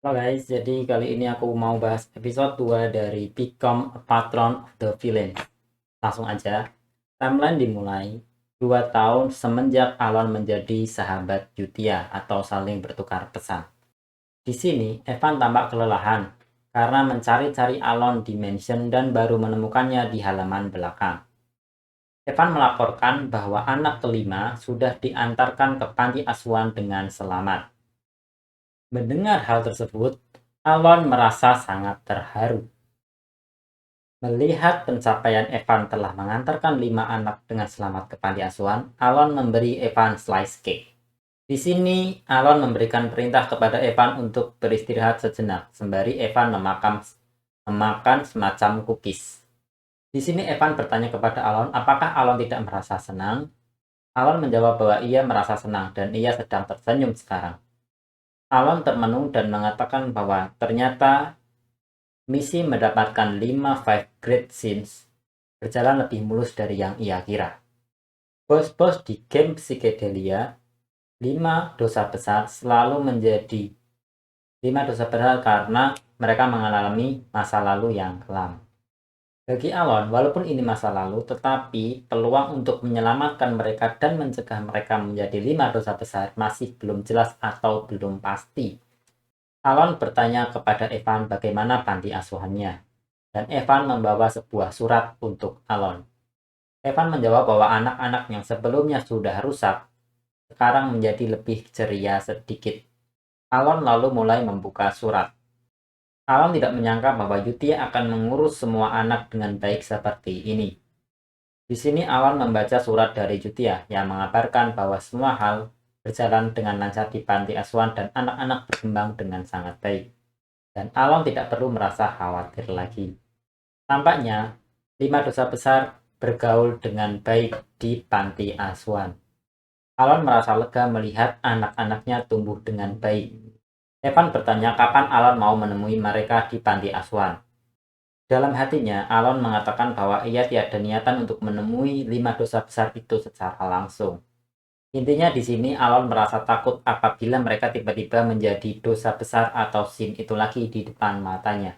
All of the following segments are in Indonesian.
Halo guys, jadi kali ini aku mau bahas episode 2 dari Become a Patron of the Villain. Langsung aja, timeline dimulai 2 tahun semenjak Alon menjadi sahabat Yutia atau saling bertukar pesan. Di sini, Evan tampak kelelahan karena mencari-cari Alon di mansion dan baru menemukannya di halaman belakang. Evan melaporkan bahwa anak kelima sudah diantarkan ke panti asuhan dengan selamat. Mendengar hal tersebut, Alon merasa sangat terharu. Melihat pencapaian Evan telah mengantarkan 5 anak dengan selamat ke panti asuhan, Alon memberi Evan slice cake. Di sini, Alon memberikan perintah kepada Evan untuk beristirahat sejenak, sembari Evan memakan semacam cookies. Di sini Evan bertanya kepada Alon, apakah Alon tidak merasa senang? Alon menjawab bahwa ia merasa senang dan ia sedang tersenyum sekarang. Alon termenung dan mengatakan bahwa ternyata misi mendapatkan 5 Five Great Sins berjalan lebih mulus dari yang ia kira. Bos-bos di game psikedelia, 5 dosa besar selalu menjadi 5 dosa besar karena mereka mengalami masa lalu yang kelam. Bagi Alon, walaupun ini masa lalu, tetapi peluang untuk menyelamatkan mereka dan mencegah mereka menjadi 5 dosa besar masih belum jelas atau belum pasti. Alon bertanya kepada Evan bagaimana panti asuhannya, dan Evan membawa sebuah surat untuk Alon. Evan menjawab bahwa anak-anak yang sebelumnya sudah rusak, sekarang menjadi lebih ceria sedikit. Alon lalu mulai membuka surat. Alon tidak menyangka bahwa Yutia akan mengurus semua anak dengan baik seperti ini. Di sini Alon membaca surat dari Yutia yang mengabarkan bahwa semua hal berjalan dengan lancar di panti asuhan dan anak-anak berkembang dengan sangat baik. Dan Alon tidak perlu merasa khawatir lagi. Tampaknya, 5 dosa besar bergaul dengan baik di panti asuhan. Alon merasa lega melihat anak-anaknya tumbuh dengan baik. Evan bertanya kapan Alon mau menemui mereka di panti asuhan. Dalam hatinya, Alon mengatakan bahwa ia tiada niatan untuk menemui 5 dosa besar itu secara langsung. Intinya di sini Alon merasa takut apabila mereka tiba-tiba menjadi dosa besar atau sin itu lagi di depan matanya.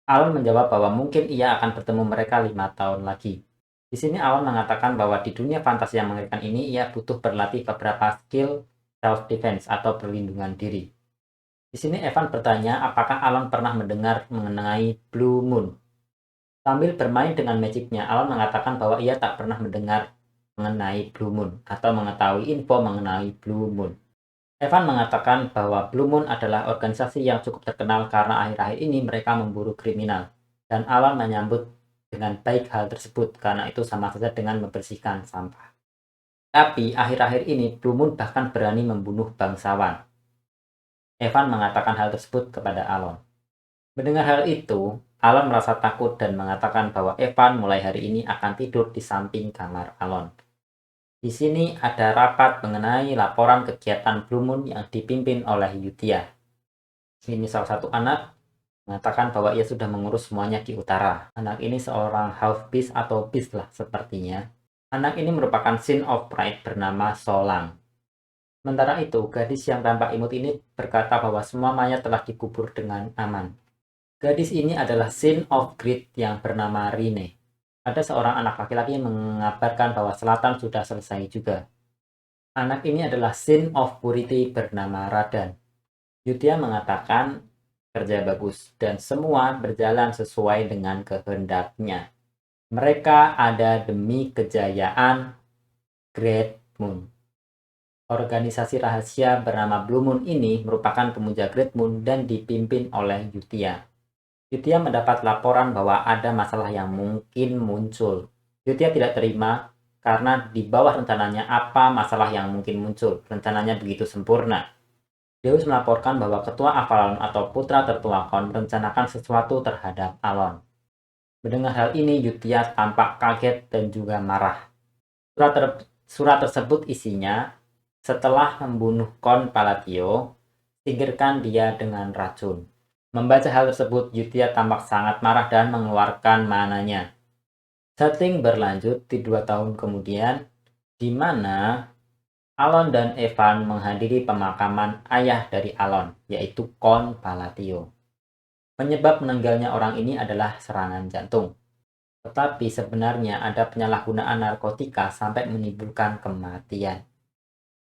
Alon menjawab bahwa mungkin ia akan bertemu mereka 5 tahun lagi. Di sini Alon mengatakan bahwa di dunia fantasi yang mengerikan ini ia butuh berlatih beberapa skill self-defense atau perlindungan diri. Di sini Evan bertanya apakah Alon pernah mendengar mengenai Blue Moon. Sambil bermain dengan magicnya, Alon mengatakan bahwa ia tak pernah mendengar mengenai Blue Moon atau mengetahui info mengenai Blue Moon. Evan mengatakan bahwa Blue Moon adalah organisasi yang cukup terkenal karena akhir-akhir ini mereka memburu kriminal. Dan Alon menyambut dengan baik hal tersebut karena itu sama saja dengan membersihkan sampah. Tapi akhir-akhir ini Blue Moon bahkan berani membunuh bangsawan. Evan mengatakan hal tersebut kepada Alon. Mendengar hal itu, Alon merasa takut dan mengatakan bahwa Evan mulai hari ini akan tidur di samping kamar Alon. Di sini ada rapat mengenai laporan kegiatan Blue Moon yang dipimpin oleh Yutia. Ini salah satu anak mengatakan bahwa ia sudah mengurus semuanya di utara. Anak ini seorang half beast atau beast lah sepertinya. Anak ini merupakan Sin of Pride bernama Solang. Sementara itu, gadis yang tampak imut ini berkata bahwa semua mayat telah dikubur dengan aman. Gadis ini adalah Sin of Greed yang bernama Rine. Ada seorang anak laki-laki yang mengabarkan bahwa selatan sudah selesai juga. Anak ini adalah Sin of Purity bernama Radan. Yutia mengatakan kerja bagus dan semua berjalan sesuai dengan kehendaknya. Mereka ada demi kejayaan Great Moon. Organisasi rahasia bernama Blue Moon ini merupakan pemuja Great Moon dan dipimpin oleh Yutia. Yutia mendapat laporan bahwa ada masalah yang mungkin muncul. Yutia tidak terima karena di bawah rencananya apa masalah yang mungkin muncul. Rencananya begitu sempurna. Deus melaporkan bahwa ketua Avalon atau putra tertua Kon merencanakan sesuatu terhadap Alon. Mendengar hal ini, Yutia tampak kaget dan juga marah. Surat tersebut isinya, setelah membunuh Kon Palatio, singkirkan dia dengan racun. Membaca hal tersebut, Yutia tampak sangat marah dan mengeluarkan mananya. Setting berlanjut di 2 tahun kemudian, di mana Alon dan Evan menghadiri pemakaman ayah dari Alon, yaitu Count Palatio. Penyebab meninggalnya orang ini adalah serangan jantung. Tetapi sebenarnya ada penyalahgunaan narkotika sampai menimbulkan kematian.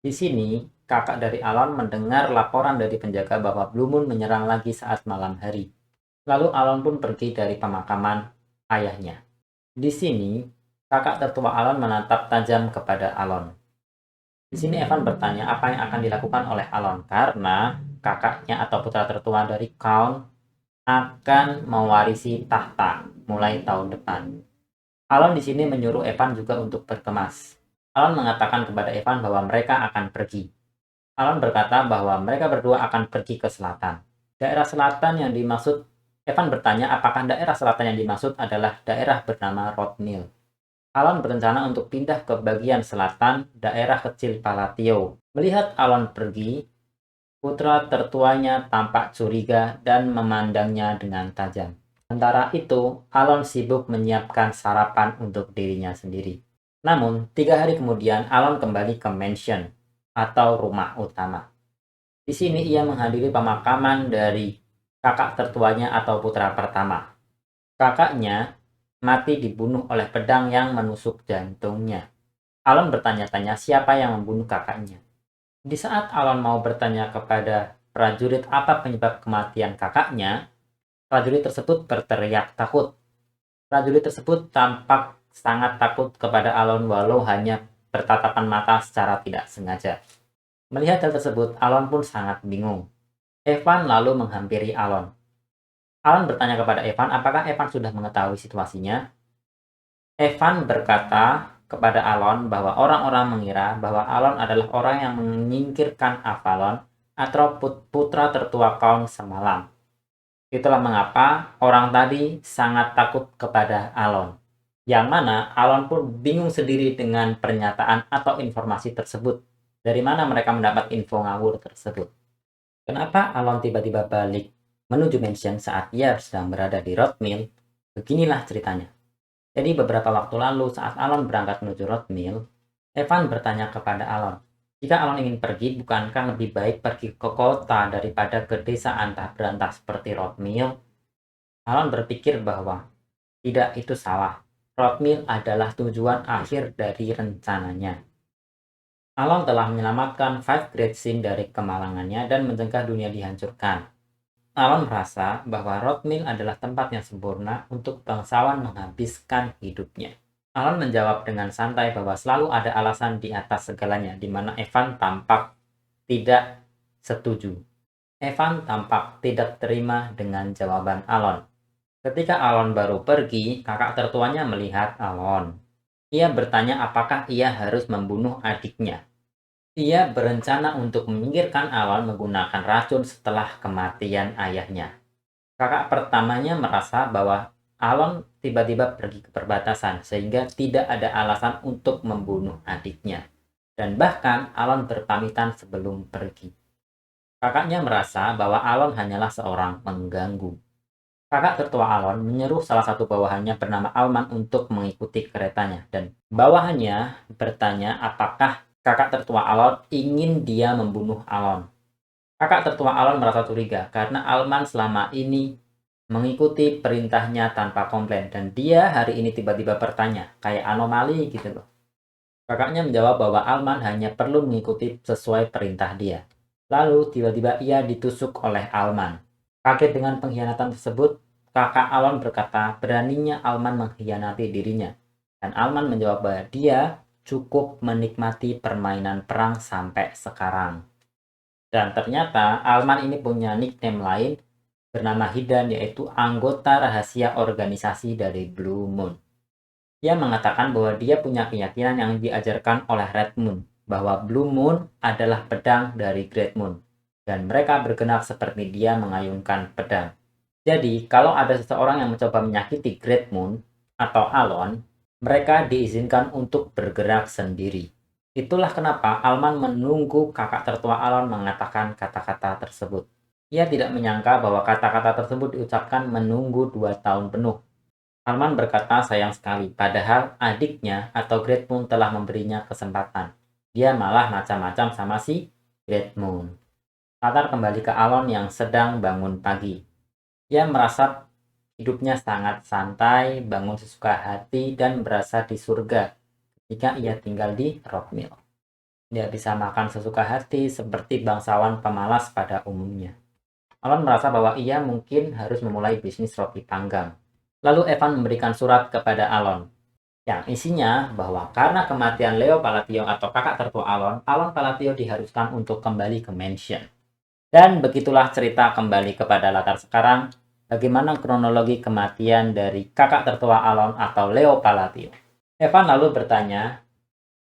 Di sini, kakak dari Alon mendengar laporan dari penjaga bahwa Blue Moon menyerang lagi saat malam hari. Lalu Alon pun pergi dari pemakaman ayahnya. Di sini, kakak tertua Alon menatap tajam kepada Alon. Di sini Evan bertanya apa yang akan dilakukan oleh Alon karena kakaknya atau putra tertua dari Count akan mewarisi tahta mulai tahun depan. Alon di sini menyuruh Evan juga untuk berkemas. Alon mengatakan kepada Evan bahwa mereka akan pergi. Alon berkata bahwa mereka berdua akan pergi ke selatan. Daerah selatan yang dimaksud, Evan bertanya apakah daerah selatan yang dimaksud adalah daerah bernama Rothmill. Alon berencana untuk pindah ke bagian selatan daerah kecil Palatio. Melihat Alon pergi, putra tertuanya tampak curiga dan memandangnya dengan tajam. Sementara itu, Alon sibuk menyiapkan sarapan untuk dirinya sendiri. Namun, 3 hari kemudian Alon kembali ke mansion atau rumah utama. Di sini ia menghadiri pemakaman dari kakak tertuanya atau putra pertama. Kakaknya mati dibunuh oleh pedang yang menusuk jantungnya. Alon bertanya-tanya siapa yang membunuh kakaknya. Di saat Alon mau bertanya kepada prajurit apa penyebab kematian kakaknya, prajurit tersebut berteriak takut. Prajurit tersebut tampak sangat takut kepada Alon walau hanya bertatapan mata secara tidak sengaja. Melihat hal tersebut, Alon pun sangat bingung. Evan lalu menghampiri Alon. Alon bertanya kepada Evan apakah Evan sudah mengetahui situasinya. Evan berkata kepada Alon bahwa orang-orang mengira bahwa Alon adalah orang yang menyingkirkan Avalon atau putra tertua Count semalam. Itulah mengapa orang tadi sangat takut kepada Alon. Yang mana Alon pun bingung sendiri dengan pernyataan atau informasi tersebut. Dari mana mereka mendapat info ngawur tersebut. Kenapa Alon tiba-tiba balik menuju mansion saat ia sedang berada di Rothmill? Beginilah ceritanya. Jadi beberapa waktu lalu saat Alon berangkat menuju Rothmill, Evan bertanya kepada Alon, jika Alon ingin pergi, bukankah lebih baik pergi ke kota daripada ke desa antah berantah seperti Rothmill? Alon berpikir bahwa tidak, itu salah. Rothmill adalah tujuan akhir dari rencananya. Alon telah menyelamatkan Five Great Sin dari kemalangannya dan mencegah dunia dihancurkan. Alon merasa bahwa Rothmill adalah tempat yang sempurna untuk bangsawan menghabiskan hidupnya. Alon menjawab dengan santai bahwa selalu ada alasan di atas segalanya, di mana Evan tampak tidak setuju. Evan tampak tidak terima dengan jawaban Alon. Ketika Alon baru pergi, kakak tertuanya melihat Alon. Ia bertanya apakah ia harus membunuh adiknya. Ia berencana untuk menyingkirkan Alon menggunakan racun setelah kematian ayahnya. Kakak pertamanya merasa bahwa Alon tiba-tiba pergi ke perbatasan sehingga tidak ada alasan untuk membunuh adiknya. Dan bahkan Alon berpamitan sebelum pergi. Kakaknya merasa bahwa Alon hanyalah seorang pengganggu. Kakak tertua Alon menyuruh salah satu bawahannya bernama Alman untuk mengikuti keretanya. Dan bawahannya bertanya apakah kakak tertua Alon ingin dia membunuh Alon. Kakak tertua Alon merasa curiga karena Alman selama ini mengikuti perintahnya tanpa komplain. Dan dia hari ini tiba-tiba bertanya, kayak anomali gitu loh. Kakaknya menjawab bahwa Alman hanya perlu mengikuti sesuai perintah dia. Lalu tiba-tiba ia ditusuk oleh Alman. Kaget dengan pengkhianatan tersebut, kakak Alon berkata beraninya Alman mengkhianati dirinya. Dan Alman menjawab bahwa dia cukup menikmati permainan perang sampai sekarang. Dan ternyata Alman ini punya nickname lain bernama Hidan, yaitu anggota rahasia organisasi dari Blue Moon. Ia mengatakan bahwa dia punya keyakinan yang diajarkan oleh Red Moon, bahwa Blue Moon adalah pedang dari Great Moon. Dan mereka bergerak seperti dia mengayunkan pedang. Jadi, kalau ada seseorang yang mencoba menyakiti Great Moon atau Alon, mereka diizinkan untuk bergerak sendiri. Itulah kenapa Alman menunggu kakak tertua Alon mengatakan kata-kata tersebut. Ia tidak menyangka bahwa kata-kata tersebut diucapkan menunggu 2 tahun penuh. Alman berkata sayang sekali, padahal adiknya atau Great Moon telah memberinya kesempatan. Dia malah macam-macam sama si Great Moon. Latar kembali ke Alon yang sedang bangun pagi. Ia merasa hidupnya sangat santai, bangun sesuka hati, dan berasa di surga jika ia tinggal di Rockmill. Dia bisa makan sesuka hati seperti bangsawan pemalas pada umumnya. Alon merasa bahwa ia mungkin harus memulai bisnis roti panggang. Lalu Evan memberikan surat kepada Alon, yang isinya bahwa karena kematian Leo Palatio atau kakak tertua Alon, Alon Palatio diharuskan untuk kembali ke mansion. Dan begitulah cerita kembali kepada latar sekarang, bagaimana kronologi kematian dari kakak tertua Alon atau Leo Palatio. Evan lalu bertanya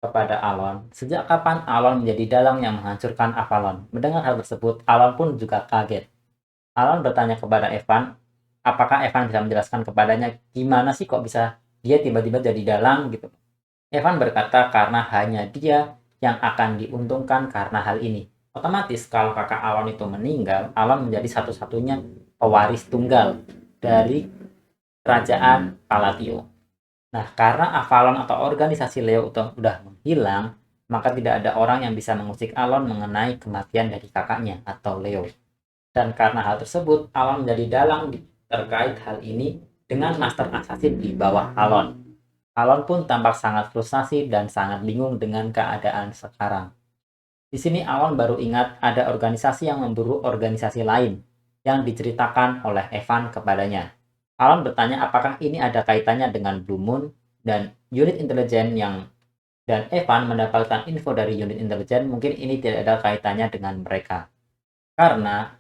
kepada Alon, sejak kapan Alon menjadi dalang yang menghancurkan Avalon? Mendengar hal tersebut, Alon pun juga kaget. Alon bertanya kepada Evan, apakah Evan bisa menjelaskan kepadanya gimana sih kok bisa dia tiba-tiba jadi dalang gitu. Evan berkata karena hanya dia yang akan diuntungkan karena hal ini. Otomatis kalau kakak Alon itu meninggal, Alon menjadi satu-satunya pewaris tunggal dari kerajaan Palatio. Nah, karena Avalon atau organisasi Leo itu udah menghilang, maka tidak ada orang yang bisa mengusik Alon mengenai kematian dari kakaknya atau Leo. Dan karena hal tersebut, Alon menjadi dalang terkait hal ini dengan Master Assassin di bawah Alon. Alon pun tampak sangat frustasi dan sangat bingung dengan keadaan sekarang. Di sini Alon baru ingat ada organisasi yang memburu organisasi lain yang diceritakan oleh Evan kepadanya. Alon bertanya apakah ini ada kaitannya dengan Blue Moon dan unit intelijen dan Evan mendapatkan info dari unit intelijen, mungkin ini tidak ada kaitannya dengan mereka. Karena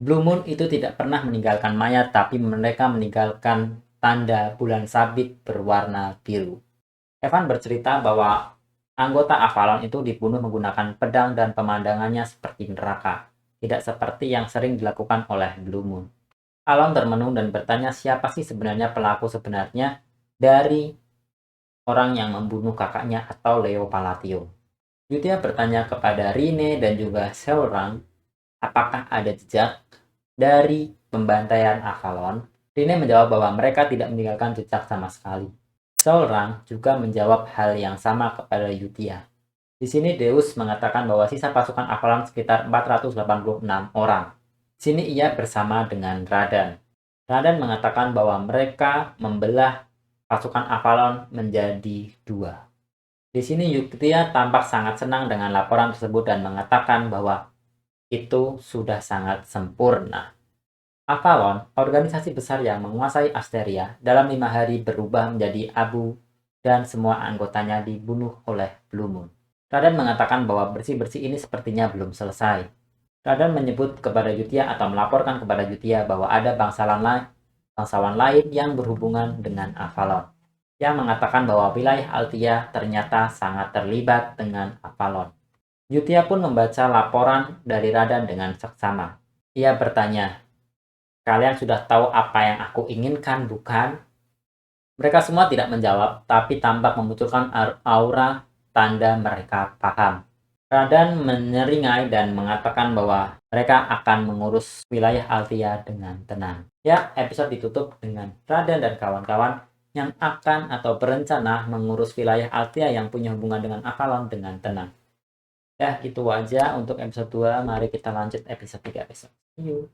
Blue Moon itu tidak pernah meninggalkan mayat, tapi mereka meninggalkan tanda bulan sabit berwarna biru. Evan bercerita bahwa anggota Avalon itu dibunuh menggunakan pedang dan pemandangannya seperti neraka, tidak seperti yang sering dilakukan oleh Blue Moon. Alon termenung dan bertanya siapa sih sebenarnya pelaku sebenarnya dari orang yang membunuh kakaknya atau Leo Palatio. Yutia bertanya kepada Rine dan juga Seorang apakah ada jejak dari pembantaian Avalon. Rine menjawab bahwa mereka tidak meninggalkan jejak sama sekali. Seorang juga menjawab hal yang sama kepada Yutia. Di sini Deus mengatakan bahwa sisa pasukan Avalon sekitar 486 orang. Di sini ia bersama dengan Radan. Radan mengatakan bahwa mereka membelah pasukan Avalon menjadi dua. Di sini Yutia tampak sangat senang dengan laporan tersebut dan mengatakan bahwa itu sudah sangat sempurna. Avalon, organisasi besar yang menguasai Asteria, dalam 5 hari berubah menjadi abu dan semua anggotanya dibunuh oleh Blue Moon. Radan mengatakan bahwa bersih-bersih ini sepertinya belum selesai. Radan menyebut kepada Yutia atau melaporkan kepada Yutia bahwa ada bangsawan lain yang berhubungan dengan Avalon. Yang mengatakan bahwa wilayah Altia ternyata sangat terlibat dengan Avalon. Yutia pun membaca laporan dari Radan dengan seksama. Ia bertanya, kalian sudah tahu apa yang aku inginkan, bukan? Mereka semua tidak menjawab, tapi tampak memunculkan aura tanda mereka paham. Radan menyeringai dan mengatakan bahwa mereka akan mengurus wilayah Altia dengan tenang. Ya, episode ditutup dengan Radan dan kawan-kawan yang akan atau berencana mengurus wilayah Altia yang punya hubungan dengan Avalon dengan tenang. Ya, itu aja untuk episode 2. Mari kita lanjut episode 3 besok. See you.